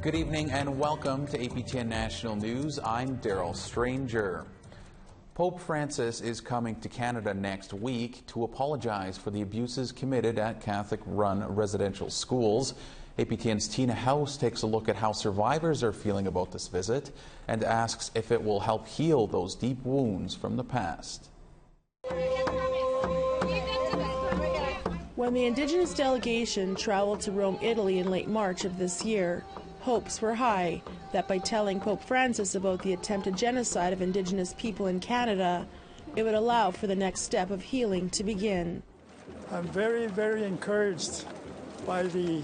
Good evening and welcome to APTN National News. I'm Daryl Stranger. Pope Francis is coming to Canada next week to apologize for the abuses committed at Catholic-run residential schools. APTN's Tina House takes a look at how survivors are feeling about this visit and asks if it will help heal those deep wounds from the past. When the Indigenous delegation traveled to Rome, Italy in late March of this year, hopes were high that by telling Pope Francis about the attempted genocide of Indigenous people in Canada, it would allow for the next step of healing to begin. I'm very, very encouraged by the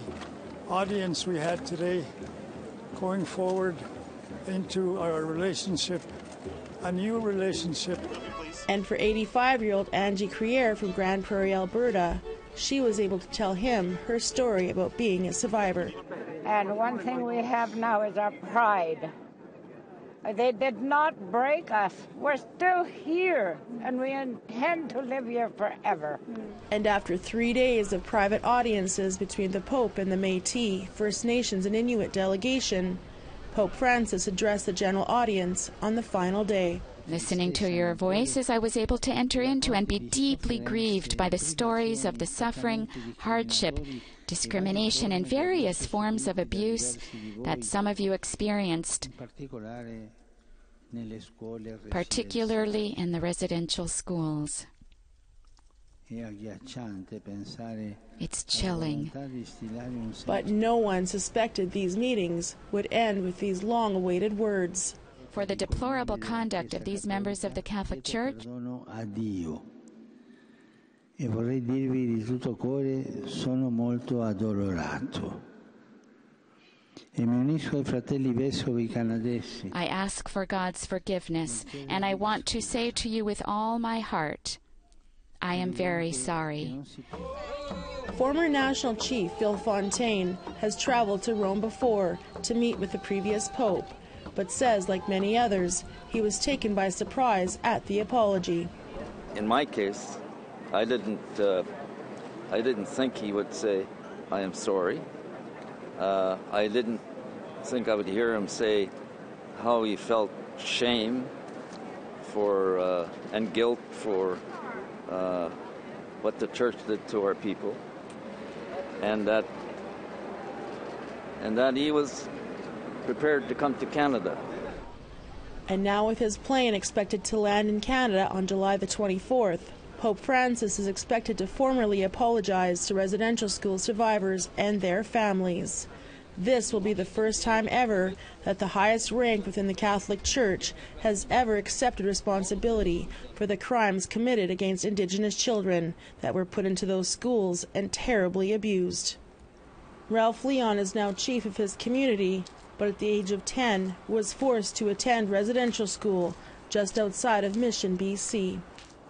audience we had today, going forward into our relationship, a new relationship. And for 85-year-old Angie Crier from Grand Prairie, Alberta, she was able to tell him her story about being a survivor. And one thing we have now is our pride. They did not break us. We're still here, and we intend to live here forever. And after 3 days of private audiences between the Pope and the Métis, First Nations and Inuit delegation, Pope Francis addressed the general audience on the final day. Listening to your voices, I was able to enter into and be deeply grieved by the stories of the suffering, hardship, discrimination, and various forms of abuse that some of you experienced, particularly in the residential schools. It's chilling. But no one suspected these meetings would end with these long-awaited words. For the deplorable conduct of these members of the Catholic Church, e vorrei dirvi di tutto cuore, sono molto addolorato. E mi unisco ai fratelli vescovi canadesi. I ask for God's forgiveness, and I want to say to you with all my heart, I am very sorry. Former National Chief Phil Fontaine has traveled to Rome before to meet with the previous Pope, but says, like many others, he was taken by surprise at the apology. In my case, I didn't think he would say, I am sorry. I didn't think I would hear him say how he felt shame for and guilt for what the church did to our people, and that he was prepared to come to Canada. And now with his plane expected to land in Canada on July the 24th, Pope Francis is expected to formally apologize to residential school survivors and their families. This will be the first time ever that the highest rank within the Catholic Church has ever accepted responsibility for the crimes committed against Indigenous children that were put into those schools and terribly abused. Ralph Leon is now chief of his community, but at the age of 10 was forced to attend residential school just outside of Mission, BC.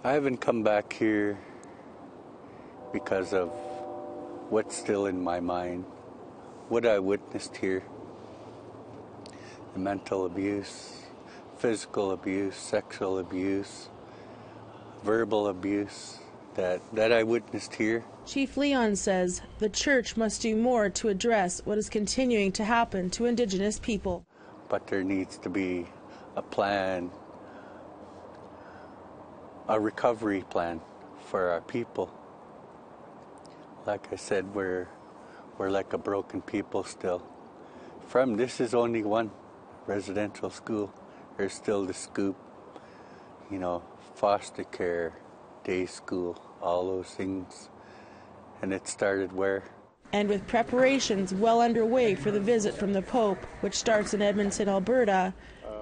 I haven't come back here because of what's still in my mind, what I witnessed here. The mental abuse, physical abuse, sexual abuse, verbal abuse that I witnessed here. Chief Leon says the church must do more to address what is continuing to happen to Indigenous people. But there needs to be a plan, a recovery plan for our people. Like I said, we're like a broken people still. This is only one residential school. There's still the Scoop, foster care, day school, all those things. And it started where? And with preparations well underway for the visit from the Pope, which starts in Edmonton, Alberta,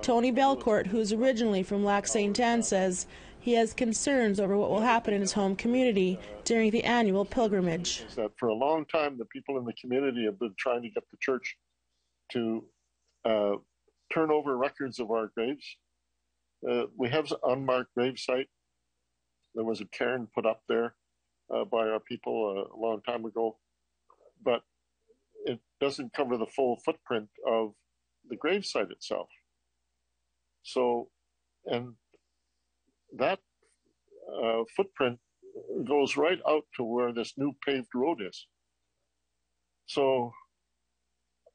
Tony Belcourt, who's originally from Lac St. Anne, says he has concerns over what will happen in his home community during the annual pilgrimage. That for a long time, the people in the community have been trying to get the church to turn over records of our graves. We have an unmarked grave site. There was a cairn put up there by our people a long time ago, but it doesn't cover the full footprint of the gravesite itself. So, and that footprint goes right out to where this new paved road is. So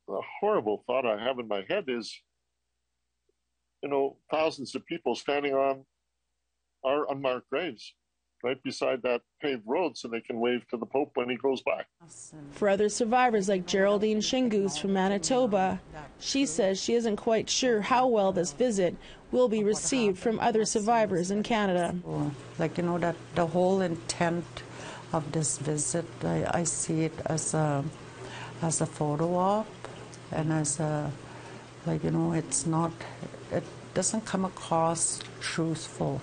the horrible thought I have in my head is, thousands of people standing on our unmarked graves right beside that paved road so they can wave to the Pope when he goes by. For other survivors like Geraldine Shingoose from Manitoba, she says she isn't quite sure how well this visit will be received from other survivors in Canada. That the whole intent of this visit, I see it as a photo op, and as a, it doesn't come across truthful.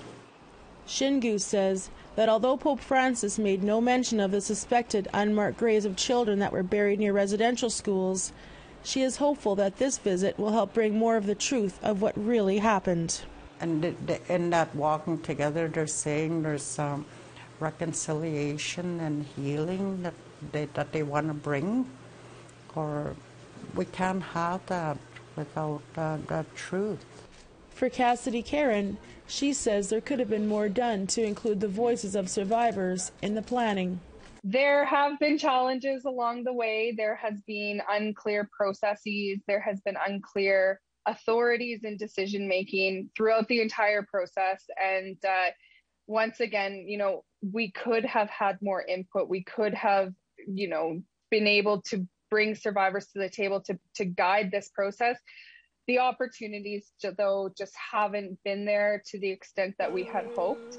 Shingoose says that although Pope Francis made no mention of the suspected unmarked graves of children that were buried near residential schools, she is hopeful that this visit will help bring more of the truth of what really happened. And in that walking together, they're saying there's reconciliation and healing that they want to bring, or we can't have that without that truth. For Cassidy Karen, she says there could have been more done to include the voices of survivors in the planning. There have been challenges along the way. There has been unclear processes. There has been unclear authorities and decision making throughout the entire process. And once again, we could have had more input. We could have, been able to bring survivors to the table to guide this process. The opportunities, though, just haven't been there to the extent that we had hoped.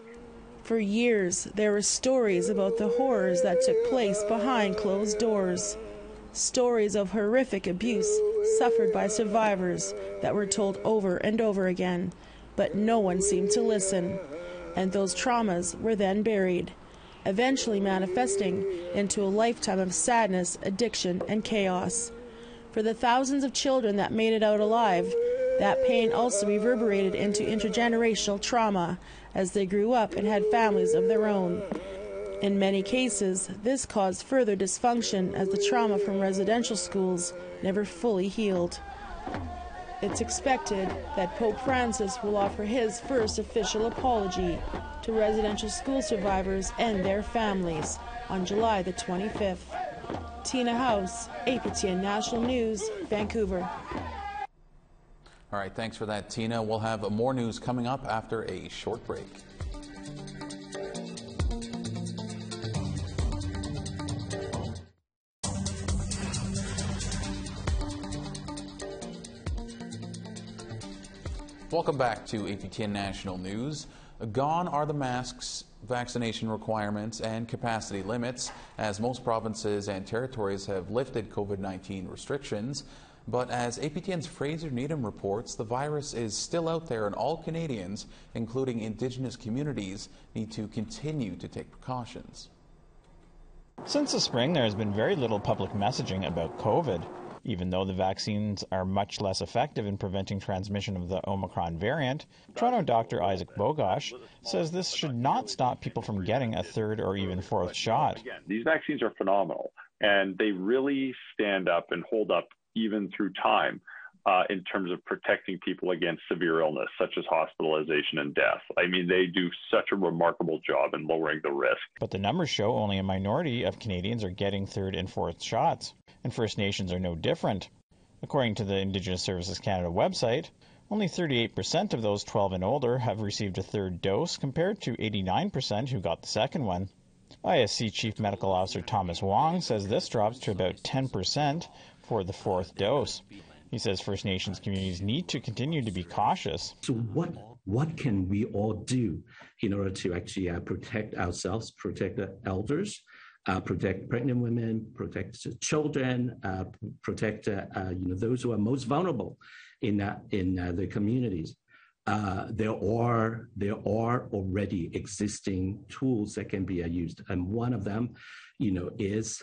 For years, there were stories about the horrors that took place behind closed doors. Stories of horrific abuse suffered by survivors that were told over and over again, but no one seemed to listen. And those traumas were then buried, eventually manifesting into a lifetime of sadness, addiction, and chaos. For the thousands of children that made it out alive, that pain also reverberated into intergenerational trauma as they grew up and had families of their own. In many cases, this caused further dysfunction as the trauma from residential schools never fully healed. It's expected that Pope Francis will offer his first official apology to residential school survivors and their families on July the 25th. Tina House, APTN National News, Vancouver. All right, thanks for that, Tina. We'll have more news coming up after a short break. Welcome back to APTN National News. Gone are the masks, vaccination requirements, and capacity limits, as most provinces and territories have lifted COVID-19 restrictions. But as APTN's Fraser Needham reports, the virus is still out there, and all Canadians, including Indigenous communities, need to continue to take precautions. Since the spring, there has been very little public messaging about COVID. Even though the vaccines are much less effective in preventing transmission of the Omicron variant, Toronto Dr. Isaac Bogosh says this should not stop people from getting a third or even fourth shot. Again, these vaccines are phenomenal, and they really stand up and hold up even through time in terms of protecting people against severe illness, such as hospitalization and death. I mean, they do such a remarkable job in lowering the risk. But the numbers show only a minority of Canadians are getting third and fourth shots, and First Nations are no different. According to the Indigenous Services Canada website, only 38% of those 12 and older have received a third dose, compared to 89% who got the second one. ISC Chief Medical Officer Thomas Wong says this drops to about 10% for the fourth dose. He says First Nations communities need to continue to be cautious. So what can we all do in order to actually protect ourselves, protect the elders, protect pregnant women, protect children, protect those who are most vulnerable in the communities? There are already existing tools that can be used, and one of them, is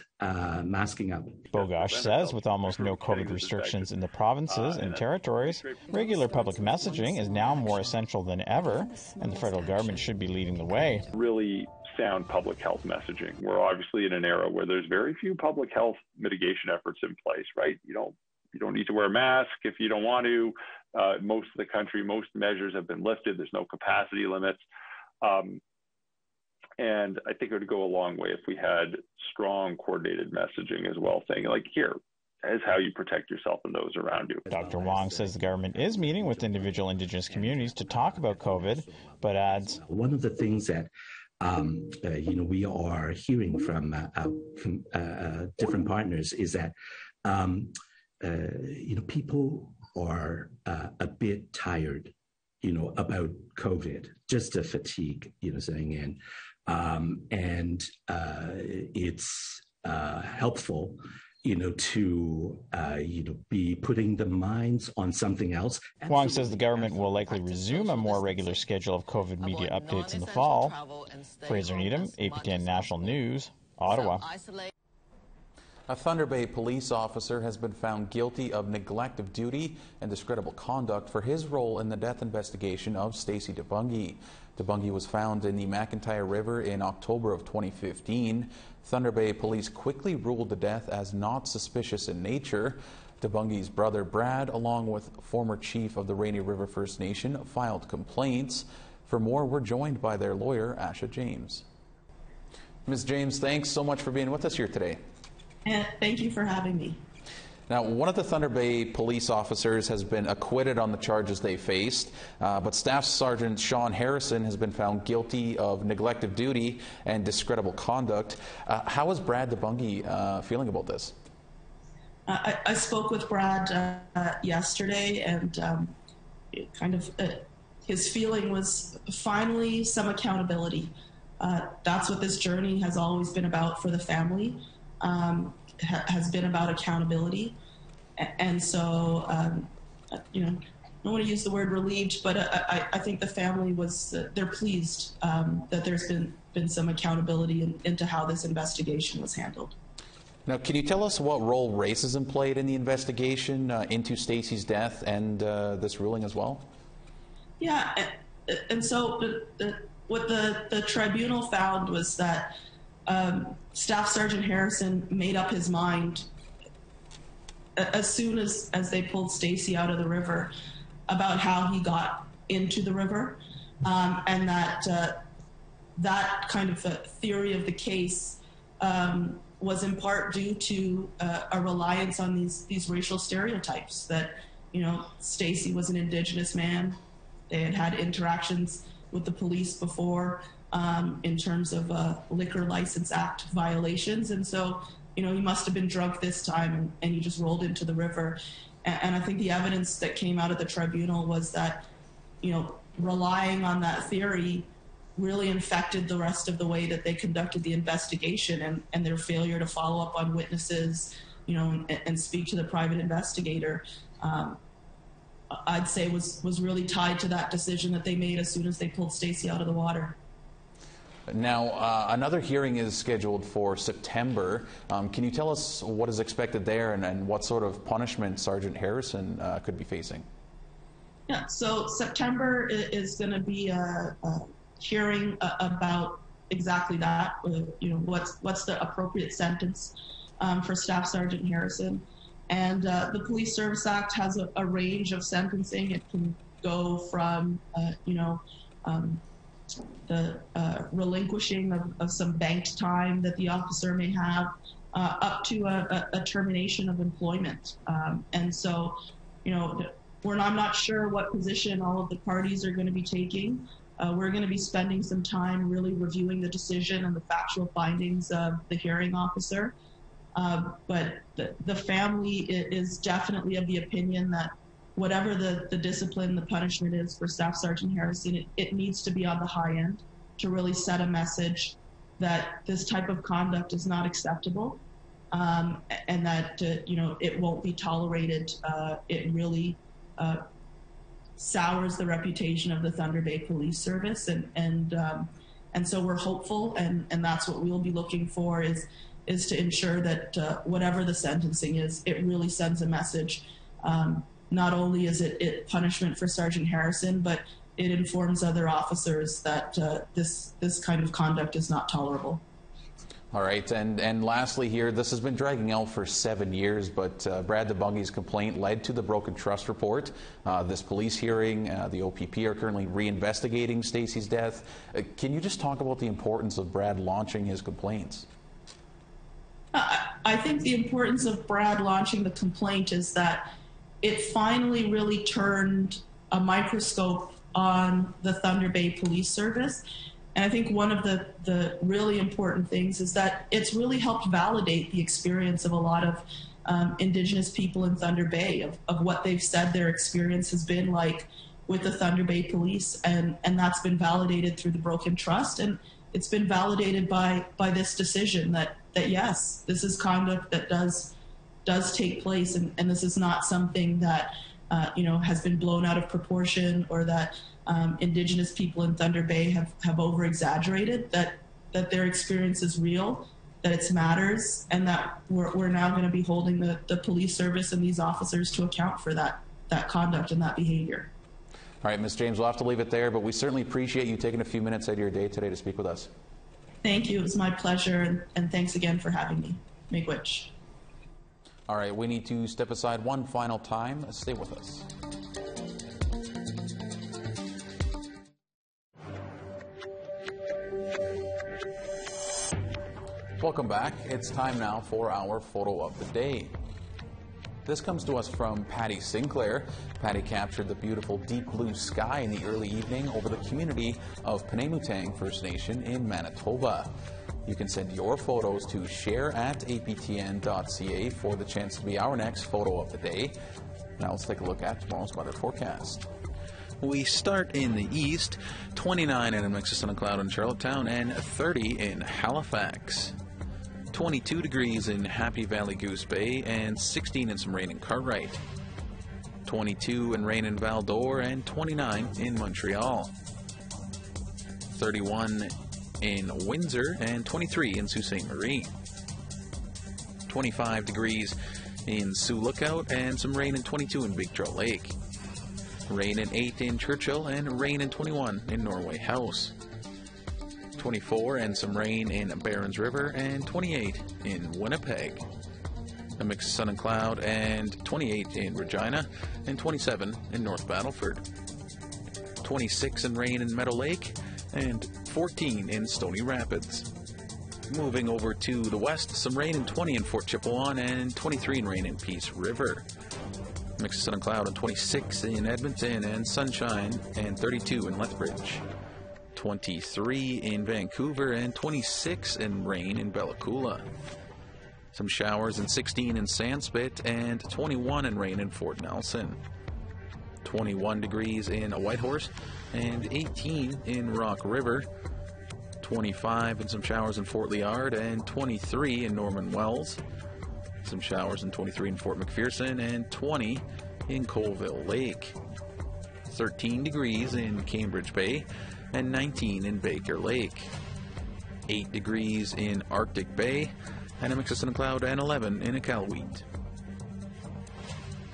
masking up. Bogosh says with almost no COVID restrictions in the provinces and territories, regular public messaging is now more essential than ever, and the federal government should be leading the way. Really sound public health messaging. We're obviously in an era where there's very few public health mitigation efforts in place, right? You don't need to wear a mask if you don't want to. Most of the country, most measures have been lifted. There's no capacity limits. And I think it would go a long way if we had strong coordinated messaging as well, saying like, here, as how you protect yourself and those around you. Dr. Wong says the government is meeting with individual Indigenous communities to talk about COVID, but adds, one of the things that we are hearing from different partners is that people are a bit tired, about COVID, just the fatigue, setting in, and it's helpful, to be putting the minds on something else. Wong says the government will likely resume a more regular schedule of COVID media updates in the fall. Fraser Needham, APTN National News, Ottawa. A Thunder Bay police officer has been found guilty of neglect of duty and discreditable conduct for his role in the death investigation of Stacy DeBungee. DeBungee was found in the McIntyre River in October of 2015. Thunder Bay police quickly ruled the death as not suspicious in nature. DeBungee's brother Brad, along with former chief of the Rainy River First Nation, filed complaints. For more, we're joined by their lawyer, Asha James. Ms. James, thanks so much for being with us here today. And thank you for having me. Now, one of the Thunder Bay police officers has been acquitted on the charges they faced, but Staff Sergeant Sean Harrison has been found guilty of neglect of duty and discreditable conduct. How is Brad DeBungee feeling about this? I spoke with Brad yesterday, and his feeling was finally some accountability. That's what this journey has always been about for the family. Has been about accountability, and so I don't want to use the word relieved, but I think the family was they're pleased that there's been some accountability into how this investigation was handled. Now, can you tell us what role racism played in the investigation into Stacy's death and this ruling as well? Yeah, and so what the tribunal found was that Staff Sergeant Harrison made up his mind as soon as they pulled Stacy out of the river about how he got into the river, and that kind of a theory of the case was in part due to a reliance on these racial stereotypes that Stacy was an Indigenous man. They had interactions with the police before. In terms of Liquor License Act violations. And so, he must have been drunk this time and he just rolled into the river. And I think the evidence that came out of the tribunal was that, relying on that theory really infected the rest of the way that they conducted the investigation, and their failure to follow up on witnesses, and speak to the private investigator, I'd say was really tied to that decision that they made as soon as they pulled Stacy out of the water. Now, another hearing is scheduled for September. Can you tell us what is expected there and what sort of punishment Sergeant Harrison could be facing? Yeah, so September is going to be a hearing about exactly that. What's the appropriate sentence for Staff Sergeant Harrison? And the Police Service Act has a range of sentencing. It can go from, the relinquishing of some banked time that the officer may have, up to a termination of employment. And so, I'm not sure what position all of the parties are going to be taking. We're going to be spending some time really reviewing the decision and the factual findings of the hearing officer. But the family is definitely of the opinion that whatever the discipline, the punishment is for Staff Sergeant Harrison, it needs to be on the high end to really set a message that this type of conduct is not acceptable, and that it won't be tolerated. It really sours the reputation of the Thunder Bay Police Service, and so we're hopeful, and that's what we'll be looking for is to ensure that whatever the sentencing is, it really sends a message. Not only is it punishment for Sergeant Harrison, but it informs other officers that this kind of conduct is not tolerable. All right, and lastly here, this has been dragging out for 7 years, but Brad DeBungee's complaint led to the broken trust report. This police hearing, the OPP are currently reinvestigating Stacy's death. Can you just talk about the importance of Brad launching his complaints? I I think the importance of Brad launching the complaint is that it finally really turned a microscope on the Thunder Bay Police Service. And I think one of the really important things is that it's really helped validate the experience of a lot of Indigenous people in Thunder Bay, of what they've said their experience has been like with the Thunder Bay Police. And that's been validated through the broken trust. And it's been validated by this decision that yes, this is conduct that does take place. And this is not something that has been blown out of proportion, or that Indigenous people in Thunder Bay have over-exaggerated, that their experience is real, that it matters, and that we're now going to be holding the police service and these officers to account for that conduct and that behavior. All right, Ms. James, we'll have to leave it there, but we certainly appreciate you taking a few minutes out of your day today to speak with us. Thank you. It was my pleasure, and thanks again for having me. Miigwech. All right, we need to step aside one final time. Stay with us. Welcome back. It's time now for our photo of the day. This comes to us from Patty Sinclair. Patty captured the beautiful deep blue sky in the early evening over the community of Penamutang First Nation in Manitoba. You can send your photos to share@aptn.ca for the chance to be our next photo of the day. Now let's take a look at tomorrow's weather forecast. We start in the east, 29 in a mix of sun and cloud in Charlottetown and 30 in Halifax. 22 degrees in Happy Valley Goose Bay and 16 in some rain in Cartwright. 22 in rain in Val-d'Or and 29 in Montreal. 31 in Windsor and 23 in Sault Ste. Marie. 25 degrees in Sioux Lookout and some rain in 22 in Big Trout Lake. Rain in 8 in Churchill and rain in 21 in Norway House. 24 and some rain in Barons River and 28 in Winnipeg. A mix of sun and cloud and 28 in Regina and 27 in North Battleford. 26 in rain in Meadow Lake and 14 in Stony Rapids. Moving over to the west, some rain and 20 in Fort Chipewyan and 23 in rain in Peace River. Mix of sun and cloud and 26 in Edmonton and sunshine and 32 in Lethbridge. 23 in Vancouver and 26 in rain in Bella Coola. Some showers and 16 in Sandspit and 21 in rain in Fort Nelson. 21 degrees in Whitehorse and 18 in Rock River. 25 and some showers in Fort Liard and 23 in Norman Wells. Some showers and 23 in Fort McPherson and 20 in Colville Lake. 13 degrees in Cambridge Bay and 19 in Baker Lake. 8 degrees in Arctic Bay and a mix of sun and cloud and 11 in Iqaluit.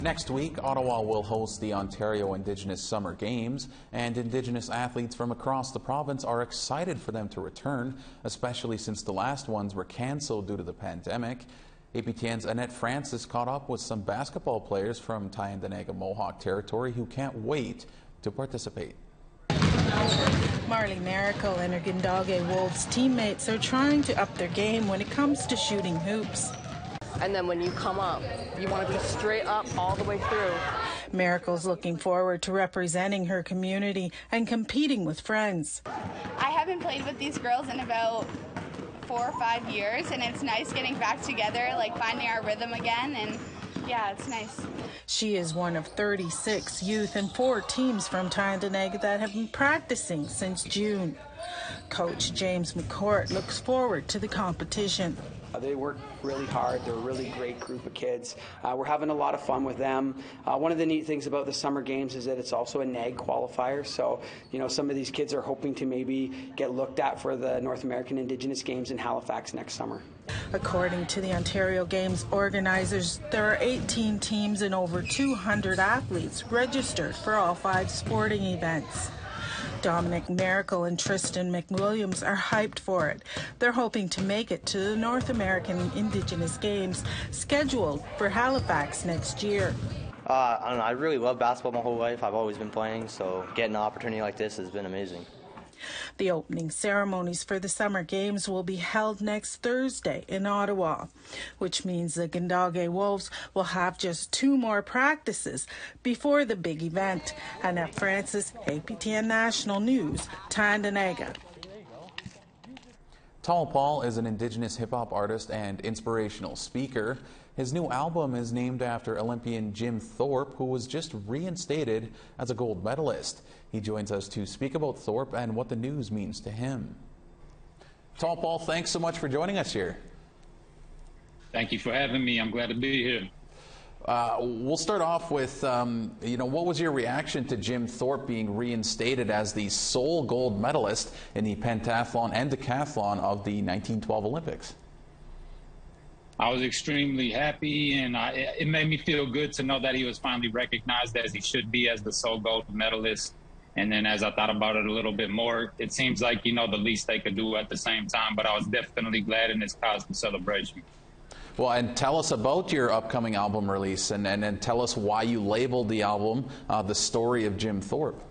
Next week, Ottawa will host the Ontario Indigenous Summer Games, and Indigenous athletes from across the province are excited for them to return, especially since the last ones were cancelled due to the pandemic. APTN's Annette Francis caught up with some basketball players from Tyendinaga Mohawk territory who can't wait to participate. Marley Miracle and her Gindage Wolves teammates are trying to up their game when it comes to shooting hoops. And then when you come up, you want to be straight up all the way through. Miracle's looking forward to representing her community and competing with friends. I haven't played with these girls in about 4 or 5 years, and it's nice getting back together, like finding our rhythm again, and yeah, it's nice. She is one of 36 youth and 4 teams from Tyendinaga that have been practicing since June. Coach James McCourt looks forward to the competition. They work really hard. They're a really great group of kids. We're having a lot of fun with them. One of the neat things about the Summer Games is that it's also a NAG qualifier. So, some of these kids are hoping to maybe get looked at for the North American Indigenous Games in Halifax next summer. According to the Ontario Games organizers, there are 18 teams and over 200 athletes registered for all 5 sporting events. Dominic Miracle and Tristan McWilliams are hyped for it. They're hoping to make it to the North American Indigenous Games scheduled for Halifax next year. I don't know, I really love basketball my whole life. I've always been playing, so getting an opportunity like this has been amazing. The opening ceremonies for the Summer Games will be held next Thursday in Ottawa, which means the Gandage Wolves will have just 2 more practices before the big event. Annette Francis, APTN National News, Tyendinaga. Tall Paul is an Indigenous hip-hop artist and inspirational speaker. His new album is named after Olympian Jim Thorpe, who was just reinstated as a gold medalist. He joins us to speak about Thorpe and what the news means to him. Tall Paul, thanks so much for joining us here. Thank you for having me. I'm glad to be here. We'll start off with, what was your reaction to Jim Thorpe being reinstated as the sole gold medalist in the pentathlon and decathlon of the 1912 Olympics? I was extremely happy, and it made me feel good to know that he was finally recognized as he should be as the sole gold medalist. And then as I thought about it a little bit more, it seems like, the least they could do at the same time, but I was definitely glad in this cause for celebration. Well, and tell us about your upcoming album release, and tell us why you labeled the album The Story of Jim Thorpe.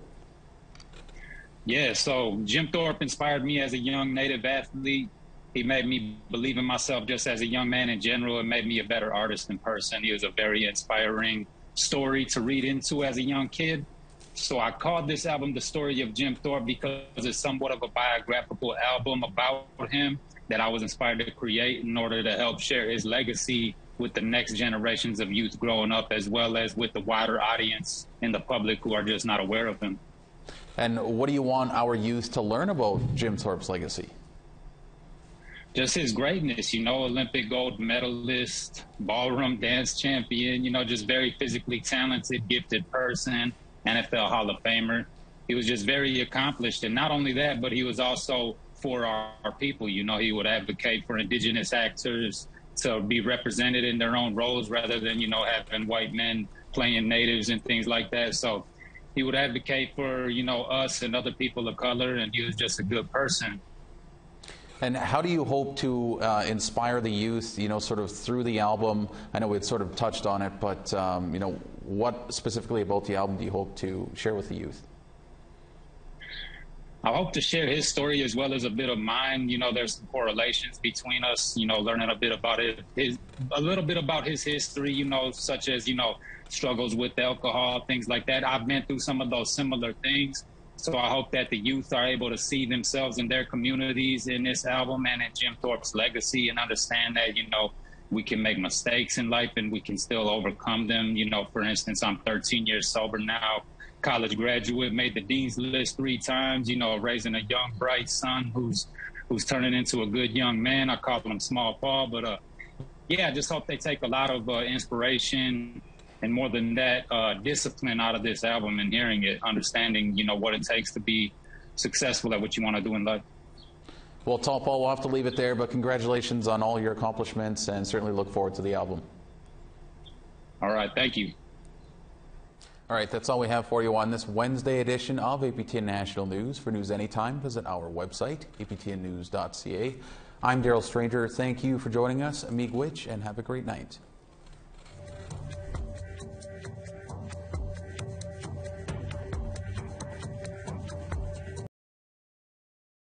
Yeah, so Jim Thorpe inspired me as a young Native athlete. He made me believe in myself just as a young man in general. It made me a better artist in person. He was a very inspiring story to read into as a young kid. So I called this album The Story of Jim Thorpe because it's somewhat of a biographical album about him that I was inspired to create in order to help share his legacy with the next generations of youth growing up, as well as with the wider audience and the public who are just not aware of him. And what do you want our youth to learn about Jim Thorpe's legacy? Just his greatness, Olympic gold medalist, ballroom dance champion, just very physically talented, gifted person, NFL Hall of Famer. He was just very accomplished. And not only that, but he was also for our people. He would advocate for Indigenous actors to be represented in their own roles rather than, having white men playing natives and things like that. So he would advocate for, us and other people of color, and he was just a good person. And how do you hope to inspire the youth, sort of through the album? I know we'd sort of touched on it, but, what specifically about the album do you hope to share with the youth? I hope to share his story as well as a bit of mine. There's some correlations between us, learning a bit about a little bit about his history, such as, struggles with alcohol, things like that. I've been through some of those similar things. So I hope that the youth are able to see themselves in their communities in this album and in Jim Thorpe's legacy, and understand that, we can make mistakes in life and we can still overcome them. For instance, I'm 13 years sober now, college graduate, made the dean's list 3 times, raising a young, bright son who's turning into a good young man. I call him Small Paul, but I just hope they take a lot of inspiration and, more than that, discipline out of this album and hearing it, understanding, what it takes to be successful at what you want to do in life. Well, Tall Paul, we'll have to leave it there, but congratulations on all your accomplishments, and certainly look forward to the album. All right, thank you. All right, that's all we have for you on this Wednesday edition of APTN National News. For news anytime, visit our website, aptnnews.ca. I'm Daryl Stranger. Thank you for joining us. Miigwech, and have a great night.